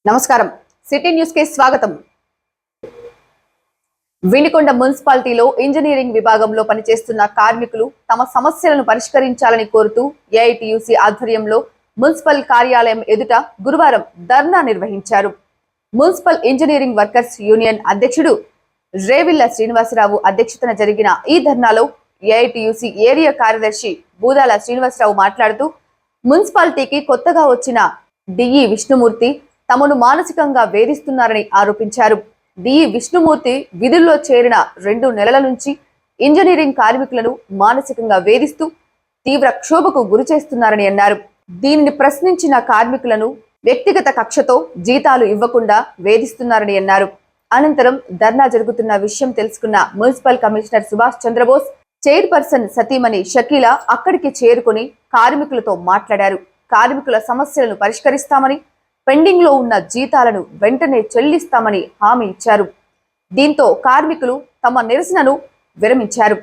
నమస్కారం. City news కి స్వాగతం. వినుకొండ మున్సిపాలిటీలో ఇంజనీరింగ్ విభాగంలో పనిచేస్తున్న కార్మికులు తమ సమస్యలను పరిష్కరించాలని కోరుతూ ఏఐటియుసి ఆధ్వర్యంలో మున్సిపల్ కార్యాలయం ఎదుట గురువారం ధర్నా నిర్వహించారు. మున్సిపల్ ఇంజనీరింగ్ వర్కర్స్ యూనియన్ అధ్యక్షుడు రేవిల్ల శ్రీనివాసరావు అధ్యక్షతన జరిగిన ఈ ధర్నాలో ఏఐటియుసి ఏరియా కార్యదర్శి బూదాల శ్రీనివాసరావు మాట్లాడుతూ మున్సిపాలిటీకి కొత్తగా వచ్చిన డిఈ విష్ణుమూర్తి తమను మానసికంగా వేధిస్తున్నారని ఆరోపించారు. డిఈ విష్ణుమూర్తి విధుల్లో చేరిన 2 నెలల నుంచి ఇంజనీరింగ్ కార్మికులను మానసికంగా వేధిస్తూ తీవ్ర క్షోభకు గురి చేస్తున్నారని అన్నారు. దీనిని ప్రశ్నించిన కార్మికులను వ్యక్తిగత కక్షతో జీతాలు ఇవ్వకుండా వేధిస్తున్నారని అన్నారు. అనంతరం ధర్నా జరుగుతున్న విషయం తెలుసుకున్న municipal commissioner Subhash Chandrabose, chairperson సతీమణి షకీలా అక్కడికి చేరుకుని కార్మికులతో మాట్లాడారు. కార్మికుల సమస్యలను పరిష్కరిస్తామని, పెండింగ్ లో ఉన్న జీతాలను వెంటనే చెల్లిస్తామని హామీ ఇచ్చారు. దీంతో కార్మికులు తమ నిరసనను విరమించారు.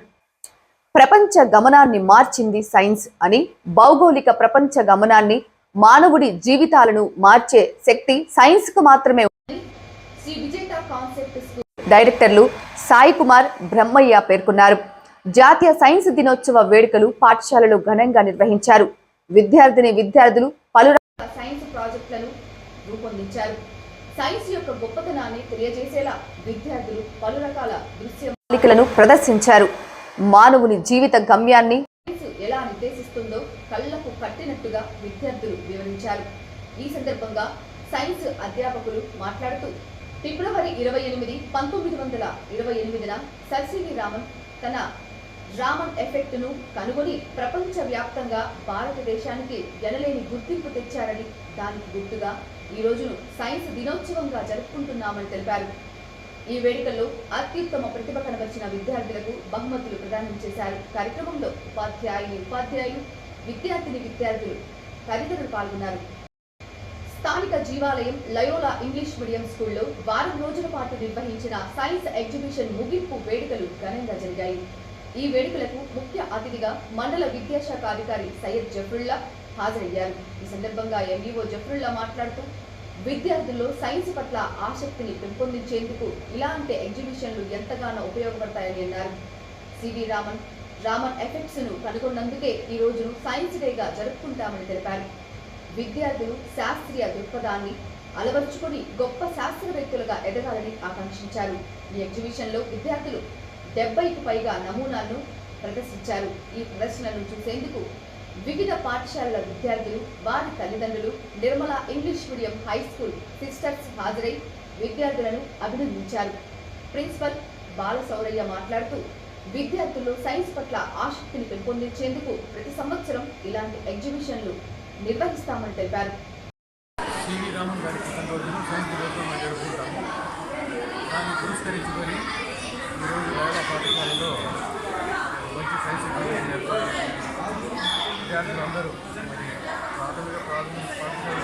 ప్రపంచ గమనాన్ని మార్చింది సైన్స్ అని, భౌగోళిక ప్రపంచ గమనాన్ని, మానవుడి జీవితాలను మార్చే శక్తి సైన్స్ కు మాత్రమే ఉందని శ్రీ విజేత కాన్సెప్ట్ స్కూల్ డైరెక్టర్లు సాయి కుమార్, బ్రహ్మయ్య పేర్కొన్నారు. జాతీయ సైన్స్ దినోత్సవ వేడుకలు పాఠశాలలో ఘనంగా నిర్వహించారు. విద్యార్థులు పలు సైన్స్ ప్రాజెక్టులను రూపొందించారు. సైన్స్ యొక్క గొప్పతనాన్ని తెలియజేసేలా విద్యార్థులు పలు రకాల దృశ్యమాలికలను ప్రదర్శించారు. మానవుని జీవిత గమ్యాన్ని సైన్స్ ఎలా నిర్దేశిస్తుందో కళ్లకు కట్టినట్టుగా విద్యార్థులు వివరించారు. ఈ సందర్భంగా సైన్స్ అధ్యాపకులు మాట్లాడుతూ ఫిబ్రవరి 28, 1928న సర్ సివి రామన్ తన రామన్ ఎఫెక్ట్ ను కనుగొని ప్రపంచ వ్యాప్తంగా భారతదేశానికి ఎనలేని గుర్తింపు తెచ్చారని, దానికి గుర్తుగా ఈ రోజును సైన్స్ దినోత్సవంగా జరుపుకుంటున్నామని తెలిపారు. ఈ వేడుకల్లో అత్యుత్తమ ప్రతిభ కనబరిచిన విద్యార్థులకు బహుమతులు ప్రదానం చేశారు. కార్యక్రమంలో ఉపాధ్యాయులు, విద్యార్థులు తదితరులు పాల్గొన్నారు. స్థానిక జీవాలయం లయోలా ఇంగ్లీష్ మీడియం స్కూల్లో వారం రోజుల పాటు నిర్వహించిన సైన్స్ ఎగ్జిబిషన్ ముగింపు వేడుకలు ఘనంగా జరిగాయి. ఈ వేడుకలకు ముఖ్య అతిథిగా మండల విద్యాశాఖ అధికారి సయ్యద్ జఫరుల్లా హాజరయ్యారు. ఈ సందర్భంగా ఎంఈఓ జఫరుల్లా మాట్లాడుతూ విద్యార్థుల్లో సైన్స్ పట్ల ఆసక్తిని పెంపొందించేందుకు ఇలాంటి ఎగ్జిబిషన్లు ఎంతగానో ఉపయోగపడతాయని అన్నారు. సివి రామన్ ఎఫెక్ట్స్ ను కనుగొన్నందుకే ఈ రోజును సైన్స్ డేగా జరుపుకుంటామని తెలిపారు. విద్యార్థులు శాస్త్రీయ దృక్పథాన్ని అలవర్చుకుని గొప్ప శాస్త్రవేత్తలుగా ఎదగాలని ఆకాంక్షించారు. ఈ ఎగ్జిబిషన్ లో విద్యార్థులు 70కు పైగా నమూనాలను ప్రదర్శించారు. ఈ ప్రదర్శనను చూసేందుకు వివిధ పాఠశాలల విద్యార్థులు, వారి తల్లిదండ్రులు, Nirmala English medium high school sisters హాజరై విద్యార్థులను అభినందించారు. ప్రిన్సిపల్ బాలసౌరయ్య మాట్లాడుతూ విద్యార్థుల్లో సైన్స్ పట్ల ఆసక్తిని పెంపొందించేందుకు ప్రతి సంవత్సరం ఇలాంటి ఎగ్జిబిషన్లు నిర్వహిస్తామని తెలిపారు. సివి రామన్ గారి పుట్టినరోజును సైన్స్ దినోత్సవంగా జరుపుకుంటాము. దాన్ని పురస్కరించుకొని ఈరోజు లయోలా పాఠశాలలో మంచి సైన్స్ ఎగ్జిబిషన్ ఏర్పాటు విద్యార్థులందరూ ప్రాథమిక పాఠశాల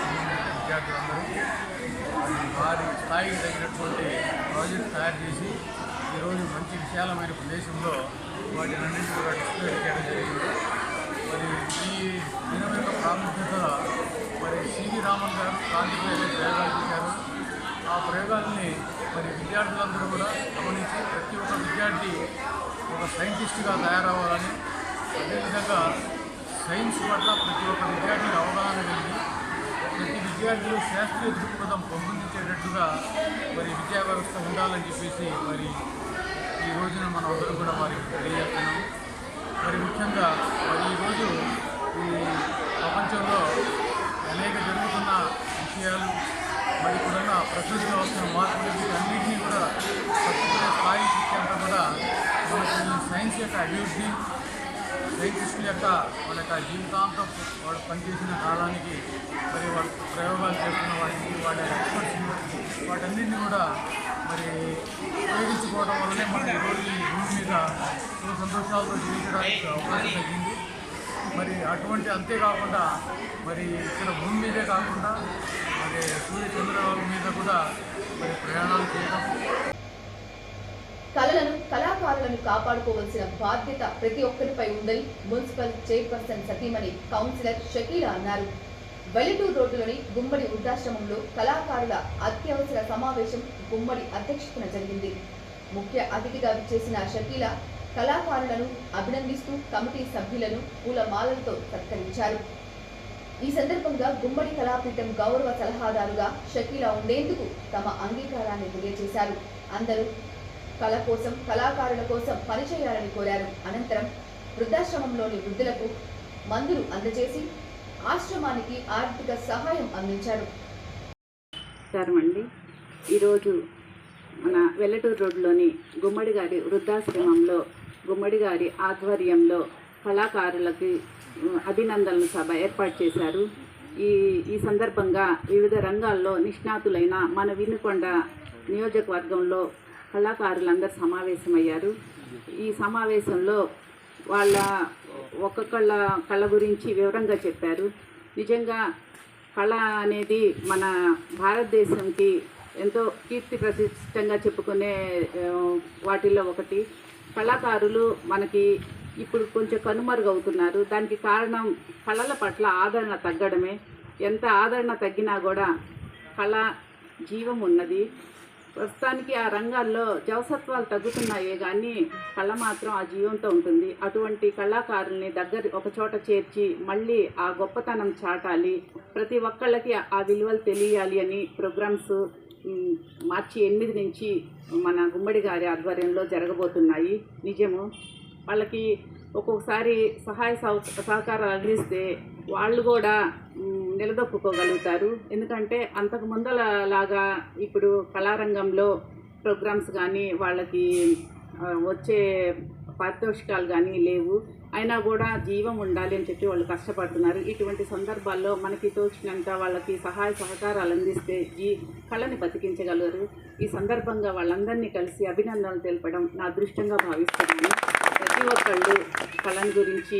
విద్యార్థులందరూ వారి స్థాయికి తగినటువంటి ప్రాజెక్ట్ తయారు చేసి ఈరోజు మంచి విశాలమైన ప్రదేశంలో వాటినన్నింటినీ కూడా డిస్ప్లే చేయడం జరిగింది. మరి ఈ దినం యొక్క ప్రాముఖ్యత మరి సివి రామన్ గారు కాంతిపై ప్రయోగాలు చేశారు. ఆ ప్రయోగాలని మరి విద్యార్థులందరూ కూడా గమనించి ప్రతి ఒక్క విద్యార్థి ఒక సైంటిస్ట్గా తయారవ్వాలని, అదేవిధంగా సైన్స్ పట్ల ప్రతి ఒక్క విద్యార్థికి అవగాహన కలిగి ప్రతి విద్యార్థులు శాస్త్రీయ దృక్పథం పెంపొందించేటట్టుగా మరి విద్యా వ్యవస్థ ఉండాలని చెప్పేసి మరి ఈ రోజున మనం అందరూ కూడా వారికి తెలియజేస్తున్నాము. మరి ముఖ్యంగా మరి ఈరోజు ఈ ప్రపంచంలో అనేక జరుగుతున్న విషయాలు, మరి ఇప్పుడున్న ప్రకృతి వ్యవస్థ మార్పులు అన్నింటినీ కూడా తట్టుకునే స్థాయి అంతా కూడా మనకు ఈ సైన్స్ యొక్క అభివృద్ధి, సైంటిస్టుల యొక్క వాళ్ళ యొక్క జీవితాంతం వాళ్ళు పనిచేసిన కాలానికి మరి వాళ్ళు ప్రయోగాలు చేస్తున్న వాటికి వాళ్ళ ఎక్స్పర్ట్స్ వాటన్నింటినీ కూడా మరి ఉపయోగించుకోవడం వల్లనే మన ఈరోజు ఈ భూమి మీద సంతోషాలతో జీవించడానికి అవకాశం తగ్గింది. మరి అటువంటి అంతేకాకుండా మరి ఇక్కడ భూమి మీదే కాకుండా మరి సూర్య చంద్రుల మీద కూడా మరి ప్రయాణాలు చేయడం. కళాకారులను కాపాడుకోవాల్సిన బాధ్యత ప్రతి ఒక్కరిపై ఉందని మున్సిపల్ చైర్పర్సన్ సతీమణి కౌన్సిలర్ షకీలా అన్నారు. వెల్లటూరు రోడ్డులోని గుమ్మడి వృద్ధాశ్రమంలో కళాకారుల అత్యవసర సమావేశం గుమ్మడి అధ్యక్షతన జరిగింది. ముఖ్య అతిథిగా విచ్చేసిన షకీలా కళాకారులను అభినందిస్తూ కమిటీ సభ్యులను పూలమాలలతో సత్కరించారు. ఈ సందర్భంగా గుమ్మడి కళాపీఠం గౌరవ సలహాదారుగా షకీలా ఉండేందుకు తమ అంగీకారాన్ని తెలియజేశారు. అందరూ కళ కోసం, కళాకారుల కోసం పనిచేయాలని కోరారు. అనంతరం వృద్ధాశ్రమంలోని వృద్ధులకు మందులు అందజేసి ఆశ్రమానికి ఆర్థిక సహాయం అందించారు. ఈరోజు మన వెల్లటూరు రోడ్లోని గుమ్మడి గారి వృద్ధాశ్రమంలో గుమ్మడి గారి ఆధ్వర్యంలో కళాకారులకి అభినందనల సభ ఏర్పాటు చేశారు. ఈ సందర్భంగా వివిధ రంగాల్లో నిష్ణాతులైన మన వినుకొండ నియోజకవర్గంలో కళాకారులందరూ సమావేశమయ్యారు. ఈ సమావేశంలో వాళ్ళ ఒక్కొక్కళ్ళ కళ గురించి వివరంగా చెప్పారు. నిజంగా కళ అనేది మన భారతదేశంకి ఎంతో కీర్తి ప్రతిష్టంగా చెప్పుకునే వాటిల్లో ఒకటి. కళాకారులు మనకి ఇప్పుడు కొంచెం కనుమరుగవుతున్నారు. దానికి కారణం కళల పట్ల ఆదరణ తగ్గడమే. ఎంత ఆదరణ తగ్గినా కూడా కళ జీవం ఉన్నది. ప్రస్తుతానికి ఆ రంగాల్లో జవసత్వాలు తగ్గుతున్నాయే కానీ కళ మాత్రం ఆ జీవంతో ఉంటుంది. అటువంటి కళాకారుల్ని ఒక చోట చేర్చి మళ్ళీ ఆ గొప్పతనం చాటాలి, ప్రతి ఒక్కళ్ళకి ఆ విలువలు తెలియాలి అని ప్రోగ్రామ్స్ మార్చి 8 నుంచి మన గుమ్మడి గారి ఆధ్వర్యంలో జరగబోతున్నాయి. నిజము, వాళ్ళకి ఒక్కొక్కసారి సహాయ సహకారాలు అందిస్తే వాళ్ళు కూడా నిలదొక్కుకోగలుగుతారు. ఎందుకంటే అంతకు ముందలాగా ఇప్పుడు కళారంగంలో ప్రోగ్రామ్స్ కానీ వాళ్ళకి వచ్చే పారితోషికాలు కానీ లేవు. అయినా కూడా జీవం ఉండాలి అని చెప్పి వాళ్ళు కష్టపడుతున్నారు. ఇటువంటి సందర్భాల్లో మనకి తోచినంత వాళ్ళకి సహాయ సహకారాలు అందిస్తే కళని బతికించగలరు. ఈ సందర్భంగా వాళ్ళందరినీ కలిసి అభినందనలు తెలపడం నా అదృష్టంగా భావిస్తున్నాను. ప్రతి ఒక్కళ్ళు కళని గురించి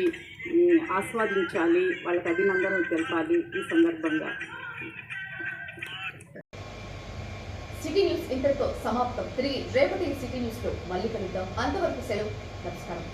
ఆస్వాదించాలి, వాళ్ళకి అభినందనలు తెలపాలి. ఈ సందర్భంగా సిటీ న్యూస్ ఇంతటితో సమాప్తం. తిరిగి రేపటి సిటీ న్యూస్ లో మళ్ళీ కలుద్దాం. అంతవరకు సెలవు. నమస్కారం.